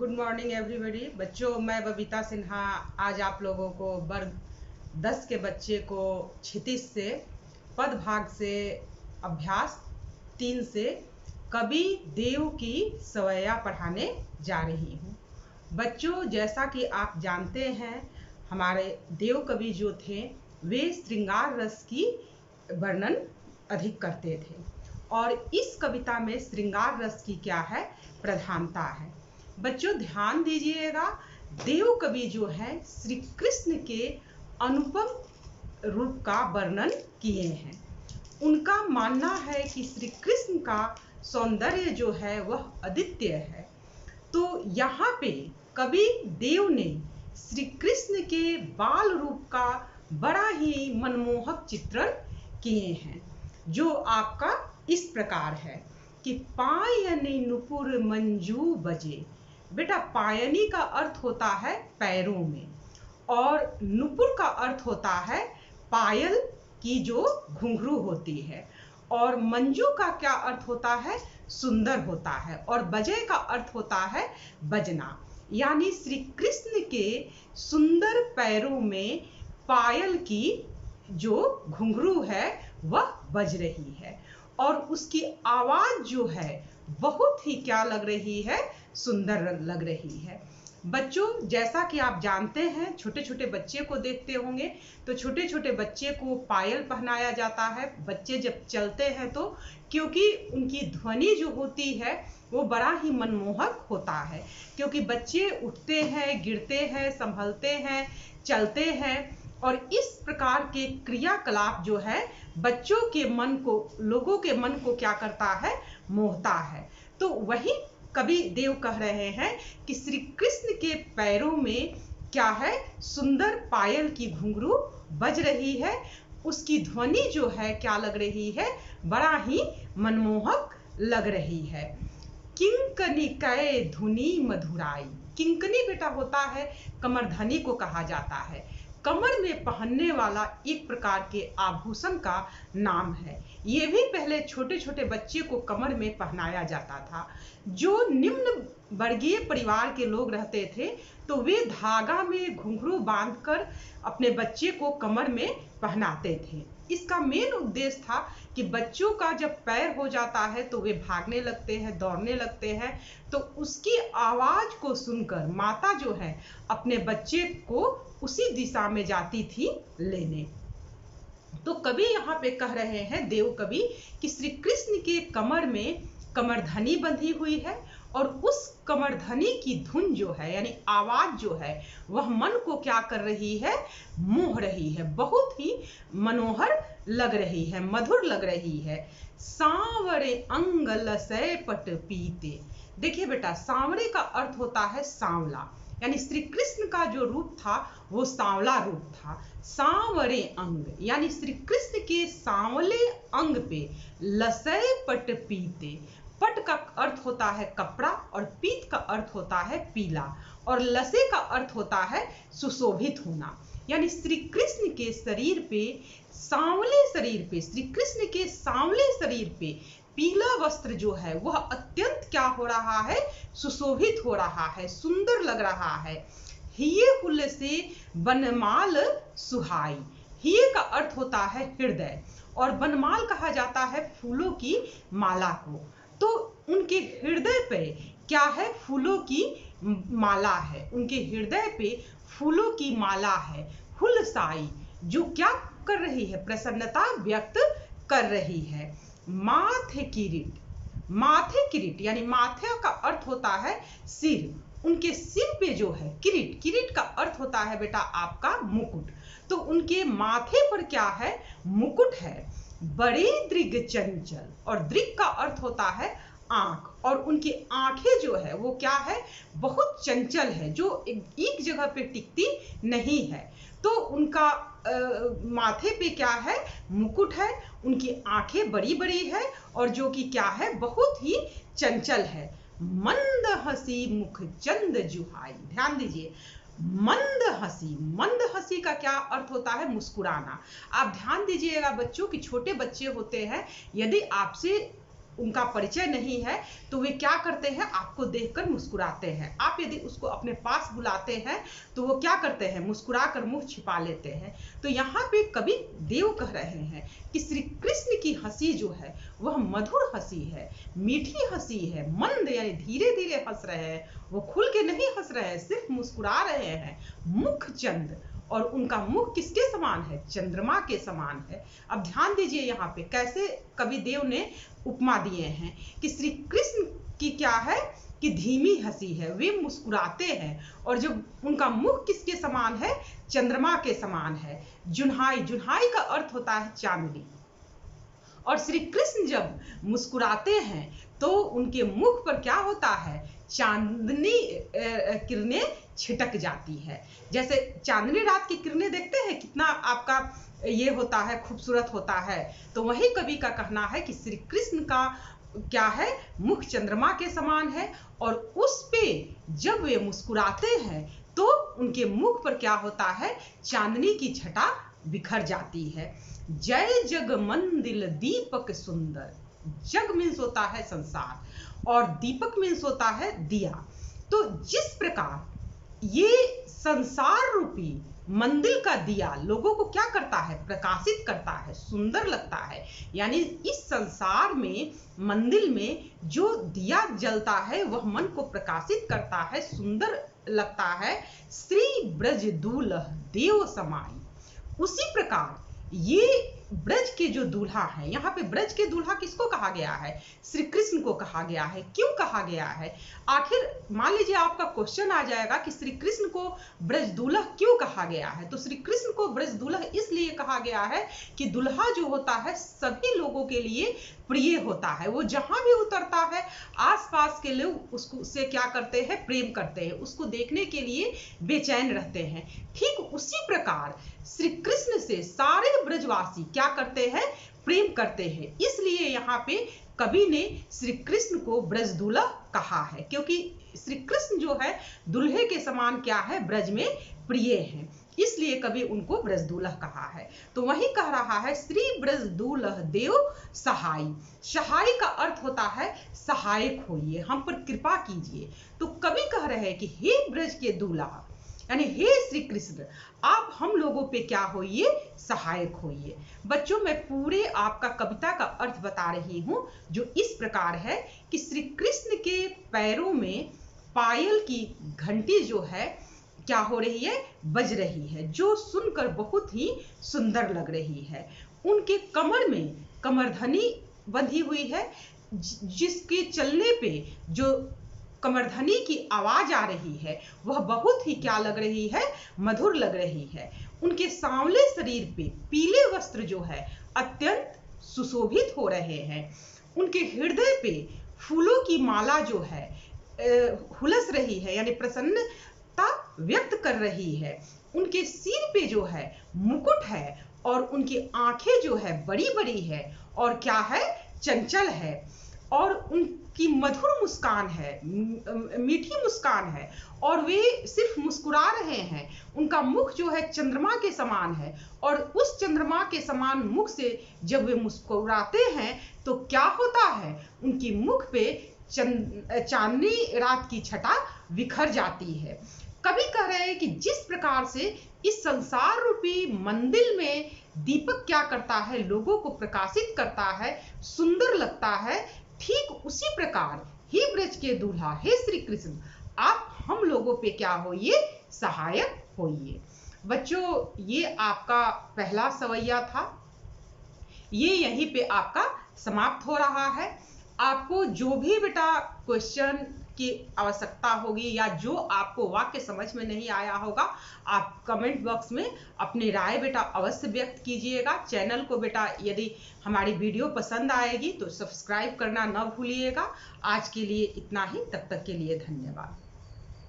Good morning everybody. बच्चों, मैं बबीता सिन्हा आज आप लोगों को वर्ग 10 के बच्चे को क्षितिज से पदभाग से अभ्यास 3 से कवि देव की सवैया पढ़ाने जा रही हूँ। बच्चों, जैसा कि आप जानते हैं, हमारे देव कवि जो थे वे श्रृंगार रस की वर्णन अधिक करते थे और इस कविता में श्रृंगार रस की क्या है, प्रधानता है। बच्चों ध्यान दीजिएगा, देव कवि जो है श्री कृष्ण के अनुपम रूप का वर्णन किए हैं। उनका मानना है कि श्री कृष्ण का सौंदर्य जो है वह अद्वितीय है। तो यहाँ पे कवि देव ने श्री कृष्ण के बाल रूप का बड़ा ही मनमोहक चित्रण किए हैं, जो आपका इस प्रकार है कि पायनी नुपुर मंजू बजे। बेटा, पायनी का अर्थ होता है पैरों में और नुपुर का अर्थ होता है पायल की जो घुंघरू होती है, और मंजू का क्या अर्थ होता है, सुंदर होता है, और बजे का अर्थ होता है बजना। यानी श्री कृष्ण के सुंदर पैरों में पायल की जो घुंघरू है वह बज रही है और उसकी आवाज जो है बहुत ही क्या लग रही है, सुंदर लग रही है। बच्चों, जैसा कि आप जानते हैं, छोटे छोटे बच्चे को देखते होंगे तो छोटे छोटे बच्चे को पायल पहनाया जाता है। बच्चे जब चलते हैं तो क्योंकि उनकी ध्वनि जो होती है वो बड़ा ही मनमोहक होता है, क्योंकि बच्चे उठते हैं, गिरते हैं, संभलते हैं, चलते हैं, और इस प्रकार के क्रियाकलाप जो है बच्चों के मन को, लोगों के मन को क्या करता है, मोहता है। तो वही कवि देव कह रहे हैं कि श्री कृष्ण के पैरों में क्या है, सुंदर पायल की घुंघरू बज रही है, उसकी ध्वनि जो है क्या लग रही है, बड़ा ही मनमोहक लग रही है। किंकनी कै धुनी मधुराई। किंकनी बेटा होता है कमरधनी को कहा जाता है, कमर में पहनने वाला एक प्रकार के आभूषण का नाम है। ये भी पहले छोटे छोटे बच्चे को कमर में पहनाया जाता था। जो निम्न वर्गीय परिवार के लोग रहते थे तो वे धागा में घुंघरू बांधकर अपने बच्चे को कमर में पहनाते थे। इसका मेन उद्देश्य था कि बच्चों का जब पैर हो जाता है तो वे भागने लगते हैं, दौड़ने लगते हैं, तो उसकी आवाज को सुनकर माता जो है अपने बच्चे को उसी दिशा में जाती थी लेने। तो कवि यहाँ पे कह रहे हैं, देव कवि, कि श्री कृष्ण के कमर में कमरधनी बंधी हुई है और उस कमरधनी की धुन जो है, यानी आवाज जो है, वह मन को क्या कर रही है, मोह रही है, बहुत ही मनोहर लग रही है, मधुर लग रही है। सांवरे अंग लसै पट पीते। देखिए बेटा, सांवरे का अर्थ होता है सांवला, यानी श्री कृष्ण का जो रूप था वो सांवला रूप था। सांवरे अंग यानी श्री कृष्ण के सांवले अंग पे लसै पट पीते। पट का अर्थ होता है कपड़ा और पीत का अर्थ होता है पीला, और लसे का अर्थ होता है सुशोभित होना। यानी श्री कृष्ण के शरीर पे, सांवले शरीर पे, श्री कृष्ण के सांवले शरीर पे पीला वस्त्र जो है वह अत्यंत क्या हो रहा है, सुशोभित हो रहा है, सुंदर लग रहा है। हिये हुल से बनमाल सुहाई। हिये का अर्थ होता है हृदय, और बनमाल कहा जाता है फूलों की माला को। तो उनके हृदय पे क्या है, फूलों की माला है, उनके हृदय पे फूलों की माला है। हुलसाई जो क्या कर रही है, प्रसन्नता व्यक्त कर रही है। माथे किरीट। माथे किरीट यानी माथे का अर्थ होता है सिर, उनके सिर पे जो है किरीट, किरीट का अर्थ होता है बेटा आपका मुकुट। तो उनके माथे पर क्या है, मुकुट है। बड़े दृग चंचल, और दृग का अर्थ होता है आंख, और उनकी आंखें जो है वो क्या है, बहुत चंचल है, जो एक जगह पे टिकती नहीं है। तो उनका माथे पे क्या है, मुकुट है, उनकी आंखें बड़ी बड़ी है, और जो कि क्या है, बहुत ही चंचल है। मंद हंसी मुख चंद जुहाई। ध्यान दीजिए, मंद हंसी, मंद हंसी का क्या अर्थ होता है, मुस्कुराना। आप ध्यान दीजिएगा बच्चों कि छोटे बच्चे होते हैं, यदि आपसे उनका परिचय नहीं है तो वे क्या करते हैं, आपको देखकर मुस्कुराते हैं। आप यदि उसको अपने पास बुलाते हैं तो वो क्या करते हैं, मुस्कुराकर मुंह छिपा लेते हैं। तो यहाँ पे कवि देव कह रहे हैं कि श्री कृष्ण की हंसी जो है वह मधुर हंसी है, मीठी हंसी है, मंद यानी धीरे धीरे हंस रहे हैं, वो खुल के नहीं हंस रहे हैं, सिर्फ मुस्कुरा रहे हैं। मुख चंद, और उनका मुख किसके समान है, चंद्रमा के समान है। अब ध्यान दीजिए यहाँ पे कैसे कवि देव ने उपमा दिए हैं कि श्री कृष्ण की क्या है कि धीमी हंसी है, वे मुस्कुराते हैं, और जब उनका मुख किसके समान है, चंद्रमा के समान है। जुन्हाई, जुन्हाई का अर्थ होता है चांदनी, और श्री कृष्ण जब मुस्कुराते हैं तो उनके मुख पर क्या होता है, चांदनी किरणें छिटक जाती है। जैसे चांदनी रात की किरणें देखते हैं कितना आपका ये होता है, खूबसूरत होता है। तो वही कवि का कहना है कि श्री कृष्ण का क्या है, मुख चंद्रमा के समान है, और उस पे जब वे मुस्कुराते हैं तो उनके मुख पर क्या होता है, चांदनी की छटा बिखर जाती है। जय जग मंदिल दीपक सुंदर, जग मीन्स होता है संसार, और दीपक मीन्स होता है दिया। तो जिस प्रकार ये संसार रूपी मंदिर का दिया लोगों को क्या करता है, प्रकाशित करता है, सुंदर लगता है। यानी इस संसार में, मंदिर में जो दिया जलता है वह मन को प्रकाशित करता है, सुंदर लगता है। श्री ब्रज दूल्ह देव समाई, उसी प्रकार ये ब्रज के जो दूल्हा है, यहाँ पे ब्रज के दूल्हा किसको कहा गया है, श्री कृष्ण को कहा गया है। क्यों कहा गया है, आखिर मान लीजिए आपका क्वेश्चन आ जाएगा कि श्री कृष्ण को ब्रज दूल्हा क्यों कहा गया है। तो श्री कृष्ण को ब्रज दूल्हा इसलिए कहा गया है कि दूल्हा जो होता है सभी लोगों के लिए प्रिय होता है, वो जहां भी उतरता है आसपास के लोग उससे क्या करते हैं, प्रेम करते हैं, उसको देखने के लिए बेचैन रहते हैं। ठीक उसी प्रकार श्री कृष्ण से सारे ब्रजवासी क्या करते हैं, प्रेम करते हैं। इसलिए यहाँ पे कवि ने श्री कृष्ण को ब्रज दूल्हा कहा है, क्योंकि श्री कृष्ण जो है दूल्हे के समान क्या है, ब्रज में प्रिय है, इसलिए कवि उनको ब्रज दूल्हा कहा है। तो वही कह रहा है श्री ब्रज दूल्हा देव सहाय। सहाय का अर्थ होता है सहायक होइए, हम पर कृपा कीजिए। तो कवि कह रहे हैं कि हे ब्रज के दूल्हा, यानी हे श्री कृष्ण, आप हम लोगों पे क्या होइए, सहायक होइए। बच्चों मैं पूरे आपका कविता का अर्थ बता रही हूं, जो इस प्रकार है कि श्री कृष्ण के पैरों में पायल की घंटी जो है क्या हो रही है, बज रही है, जो सुनकर बहुत ही सुंदर लग रही है। उनके कमर में कमरधनी बंधी हुई है, जिसके चलने पे जो कमरधनी की आवाज आ रही है वह बहुत ही क्या लग रही है, मधुर लग रही है। उनके सांवले शरीर पे पीले वस्त्र जो है अत्यंत सुशोभित हो रहे हैं। उनके हृदय पे फूलों की माला जो है हुलस रही है, यानी प्रसन्नता व्यक्त कर रही है। उनके सिर पे जो है मुकुट है, और उनकी आंखें जो है बड़ी बड़ी है, और क्या है, चंचल है, और उनकी मधुर मुस्कान है, मीठी मुस्कान है, और वे सिर्फ मुस्कुरा रहे हैं। उनका मुख जो है चंद्रमा के समान है, और उस चंद्रमा के समान मुख से जब वे मुस्कुराते हैं तो क्या होता है, उनकी मुख पे चांदनी रात की छटा बिखर जाती है। कवि कह रहे हैं कि जिस प्रकार से इस संसार रूपी मंदिर में दीपक क्या करता है, लोगों को प्रकाशित करता है, सुंदर लगता है, ठीक उसी प्रकार ही ब्रज के दूल्हा हे श्री कृष्ण, आप हम लोगों पे क्या होइए, सहायक होइए। बच्चों ये आपका पहला सवैया था, ये यहीं पे आपका समाप्त हो रहा है। आपको जो भी बेटा क्वेश्चन की आवश्यकता होगी, या जो आपको वाक्य समझ में नहीं आया होगा, आप कमेंट बॉक्स में अपनी राय बेटा अवश्य व्यक्त कीजिएगा। चैनल को बेटा यदि हमारी वीडियो पसंद आएगी तो सब्सक्राइब करना न भूलिएगा। आज के लिए इतना ही, तब तक के लिए धन्यवाद।